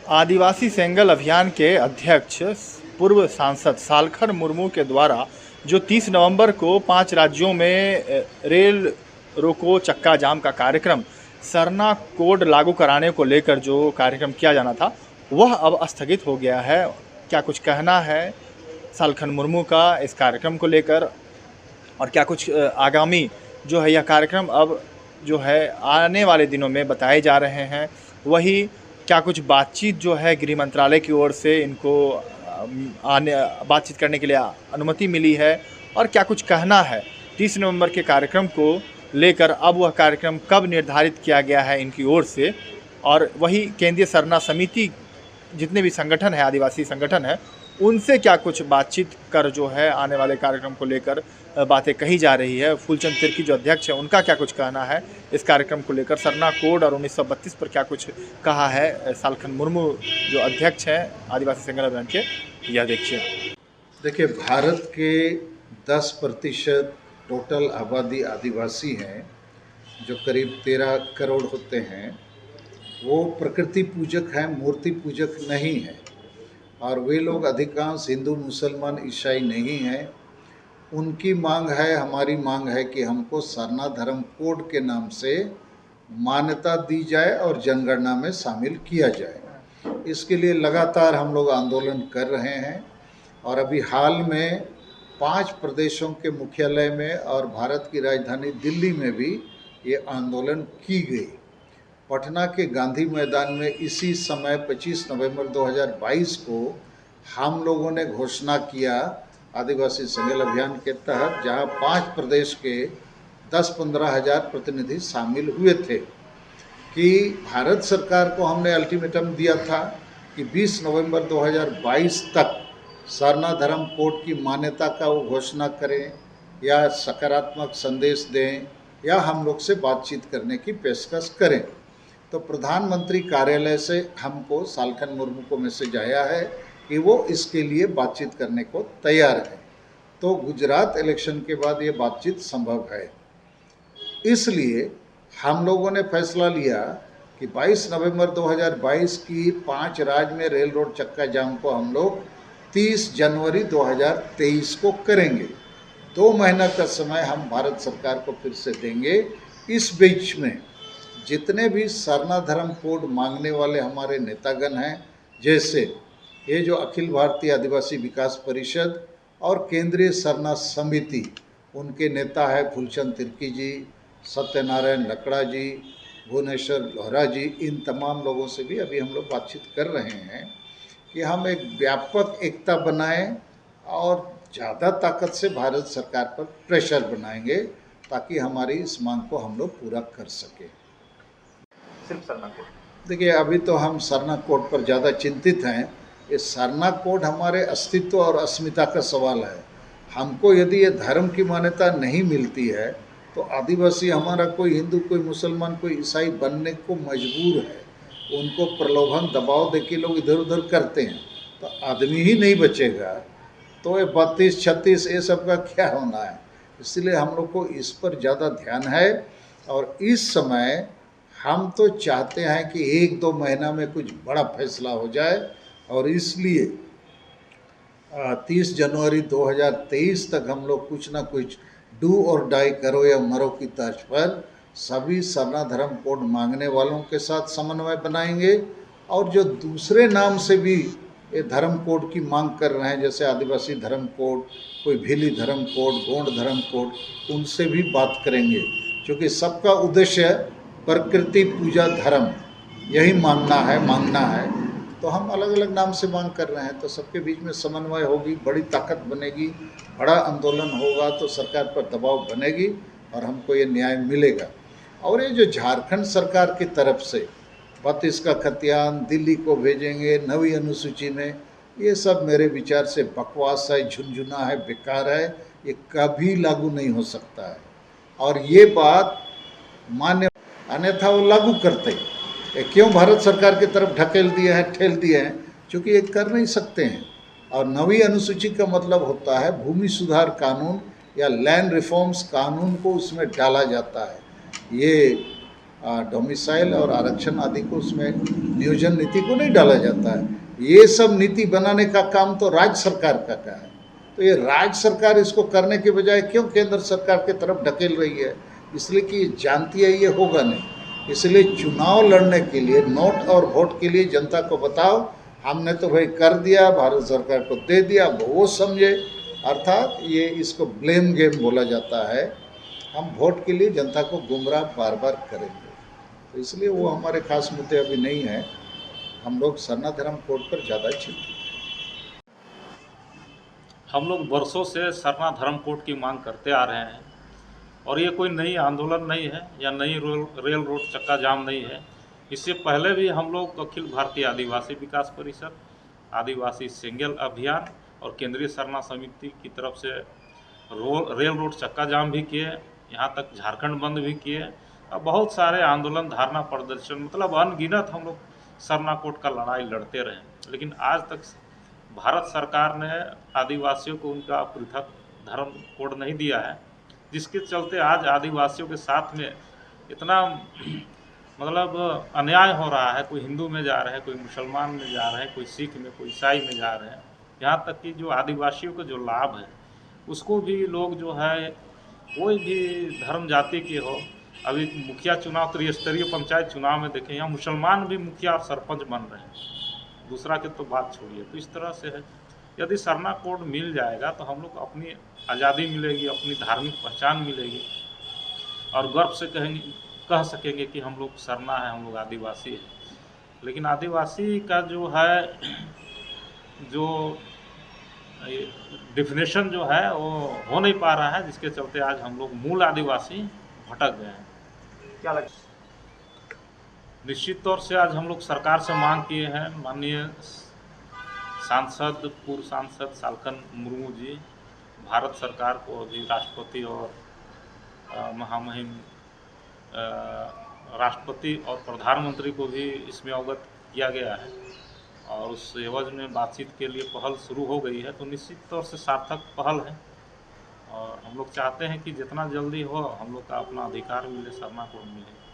आदिवासी सेंगल अभियान के अध्यक्ष पूर्व सांसद सालखन मुर्मू के द्वारा जो 30 नवंबर को 5 राज्यों में रेल रोको चक्का जाम का कार्यक्रम सरना कोड लागू कराने को लेकर जो कार्यक्रम किया जाना था वह अब स्थगित हो गया है। क्या कुछ कहना है सालखन मुर्मू का इस कार्यक्रम को लेकर और क्या कुछ आगामी जो है यह कार्यक्रम अब जो है आने वाले दिनों में बताए जा रहे हैं, वही क्या कुछ बातचीत जो है गृह मंत्रालय की ओर से इनको आने बातचीत करने के लिए अनुमति मिली है और क्या कुछ कहना है 30 नवंबर के कार्यक्रम को लेकर, अब वह कार्यक्रम कब निर्धारित किया गया है इनकी ओर से, और वही केंद्रीय सरना समिति जितने भी संगठन है आदिवासी संगठन है उनसे क्या कुछ बातचीत कर जो है आने वाले कार्यक्रम को लेकर बातें कही जा रही है। फूलचंद तिर्की जो अध्यक्ष है उनका क्या कुछ कहना है इस कार्यक्रम को लेकर, सरना कोड और 1932 पर क्या कुछ कहा है सालखन मुर्मू जो अध्यक्ष हैं आदिवासी संगठन अभियान के, यह देखिए। देखिए, भारत के 10% टोटल आबादी आदिवासी हैं जो करीब 13 करोड़ होते हैं। वो प्रकृति पूजक हैं, मूर्ति पूजक नहीं हैं और वे लोग अधिकांश हिंदू मुसलमान ईसाई नहीं हैं। उनकी मांग है, हमारी मांग है कि हमको सरना धर्म कोड के नाम से मान्यता दी जाए और जनगणना में शामिल किया जाए। इसके लिए लगातार हम लोग आंदोलन कर रहे हैं और अभी हाल में 5 प्रदेशों के मुख्यालय में और भारत की राजधानी दिल्ली में भी ये आंदोलन की गई। पटना के गांधी मैदान में इसी समय 25 नवंबर 2022 को हम लोगों ने घोषणा किया आदिवासी सेंगल अभियान के तहत, जहां 5 प्रदेश के 10-15 हज़ार प्रतिनिधि शामिल हुए थे, कि भारत सरकार को हमने अल्टीमेटम दिया था कि 20 नवंबर 2022 तक सरना धर्म कोड की मान्यता का वो घोषणा करें या सकारात्मक संदेश दें या हम लोग से बातचीत करने की पेशकश करें। तो प्रधानमंत्री कार्यालय से हमको सालखन मुर्मू को मैसेज आया है कि वो इसके लिए बातचीत करने को तैयार है। तो गुजरात इलेक्शन के बाद ये बातचीत संभव है। इसलिए हम लोगों ने फैसला लिया कि 22 नवंबर 2022 की 5 राज्य में रेल रोड चक्का जाम को हम लोग 30 जनवरी 2023 को करेंगे। 2 महीना का समय हम भारत सरकार को फिर से देंगे। इस बीच में जितने भी सरना धर्म कोड मांगने वाले हमारे नेतागण हैं, जैसे ये जो अखिल भारतीय आदिवासी विकास परिषद और केंद्रीय सरना समिति, उनके नेता है फूलचंद तिर्की जी, सत्यनारायण लकड़ा जी, भुवनेश्वर लोहरा जी, इन तमाम लोगों से भी अभी हम लोग बातचीत कर रहे हैं कि हम एक व्यापक एकता बनाएं और ज़्यादा ताकत से भारत सरकार पर प्रेशर बनाएंगे ताकि हमारी इस मांग को हम लोग पूरा कर सकें। सिर्फ सरना कोड, देखिए, अभी तो हम सरना कोड पर ज़्यादा चिंतित हैं। ये सरना कोड हमारे अस्तित्व और अस्मिता का सवाल है। हमको यदि ये धर्म की मान्यता नहीं मिलती है तो आदिवासी हमारा कोई हिंदू, कोई मुसलमान, कोई ईसाई बनने को मजबूर है। उनको प्रलोभन दबाव देके लोग इधर उधर करते हैं तो आदमी ही नहीं बचेगा। तो ये 32-36 ये सब का क्या होना है। इसलिए हम लोग को इस पर ज़्यादा ध्यान है और इस समय हम तो चाहते हैं कि 1-2 महीना में कुछ बड़ा फैसला हो जाए और इसलिए 30 जनवरी 2023 तक हम लोग कुछ ना कुछ डू और डाई करो या मरो की तर्ज पर सभी सरना धर्म कोड मांगने वालों के साथ समन्वय बनाएंगे और जो दूसरे नाम से भी ये धर्म कोड की मांग कर रहे हैं, जैसे आदिवासी धर्म कोड, कोई भीली धर्म कोड, गोंड धर्म कोड, उनसे भी बात करेंगे, क्योंकि सबका उद्देश्य प्रकृति पूजा धर्म यही मांगना है। तो हम अलग अलग नाम से मांग कर रहे हैं, तो सबके बीच में समन्वय होगी, बड़ी ताकत बनेगी, बड़ा आंदोलन होगा तो सरकार पर दबाव बनेगी और हमको ये न्याय मिलेगा। और ये जो झारखंड सरकार की तरफ से 32 का खतियान दिल्ली को भेजेंगे 9वीं अनुसूची में, ये सब मेरे विचार से बकवास है, झुनझुना है, बेकार है। ये कभी लागू नहीं हो सकता है और ये बात मान्य, अन्यथा वो लागू करते। ये क्यों भारत सरकार की तरफ ढकेल दिए हैं, ठेल दिए हैं, क्योंकि ये कर नहीं सकते हैं। और 9वीं अनुसूची का मतलब होता है भूमि सुधार कानून या लैंड रिफॉर्म्स कानून को उसमें डाला जाता है। ये डोमिसाइल और आरक्षण आदि को उसमें नियोजन नीति को नहीं डाला जाता है। ये सब नीति बनाने का काम तो राज्य सरकार का है। तो ये राज्य सरकार इसको करने के बजाय क्यों केंद्र सरकार की तरफ ढकेल रही है? इसलिए कि ये ये होगा नहीं। इसलिए चुनाव लड़ने के लिए नोट और वोट के लिए जनता को बताओ, हमने तो भाई कर दिया, भारत सरकार को दे दिया, वो समझे। अर्थात ये इसको ब्लेम गेम बोला जाता है। हम वोट के लिए जनता को गुमराह बार बार करेंगे, तो इसलिए वो हमारे खास मुद्दे अभी नहीं हैं। हम लोग सरना धर्म कोड पर ज़्यादा चिंतित। हम लोग वर्षों से सरना धर्म कोड की मांग करते आ रहे हैं और ये कोई नई आंदोलन नहीं है या नई रेल रोड चक्का जाम नहीं है। इससे पहले भी हम लोग अखिल भारतीय आदिवासी विकास परिषद, आदिवासी सिंगल अभियान और केंद्रीय सरना समिति की तरफ से रेल रोड चक्का जाम भी किए, यहाँ तक झारखंड बंद भी किए और बहुत सारे आंदोलन, धारणा प्रदर्शन, मतलब अनगिनत हम लोग सरना कोड का लड़ाई लड़ते रहे। लेकिन आज तक भारत सरकार ने आदिवासियों को उनका पृथक धर्म कोड नहीं दिया है, जिसके चलते आज आदिवासियों के साथ में इतना मतलब अन्याय हो रहा है। कोई हिंदू में जा रहे हैं, कोई मुसलमान में जा रहे हैं, कोई सिख में, कोई ईसाई में जा रहे हैं। यहाँ तक कि जो आदिवासियों का जो लाभ है उसको भी लोग जो है कोई भी धर्म जाति के हो, अभी मुखिया चुनाव, त्रिस्तरीय पंचायत चुनाव में देखें, यहाँ मुसलमान भी मुखिया और सरपंच बन रहे हैं, दूसरा की तो बात छोड़िए। तो इस तरह से है, यदि सरना कोड मिल जाएगा तो हम लोग को अपनी आज़ादी मिलेगी, अपनी धार्मिक पहचान मिलेगी और गर्व से कह सकेंगे कि हम लोग सरना है, हम लोग आदिवासी हैं। लेकिन आदिवासी का जो है, जो डिफिनेशन जो है वो हो नहीं पा रहा है, जिसके चलते आज हम लोग मूल आदिवासी भटक गए हैं। क्या लगता है? निश्चित तौर से आज हम लोग सरकार से मांग किए हैं, माननीय सांसद, पूर्व सांसद सालखन मुर्मू जी, भारत सरकार को अभी राष्ट्रपति और महामहिम राष्ट्रपति और प्रधानमंत्री को भी इसमें अवगत किया गया है और उस एवज में बातचीत के लिए पहल शुरू हो गई है। तो निश्चित तौर से सार्थक पहल है और हम लोग चाहते हैं कि जितना जल्दी हो हम लोग का अपना अधिकार मिले, सरना कोड मिले।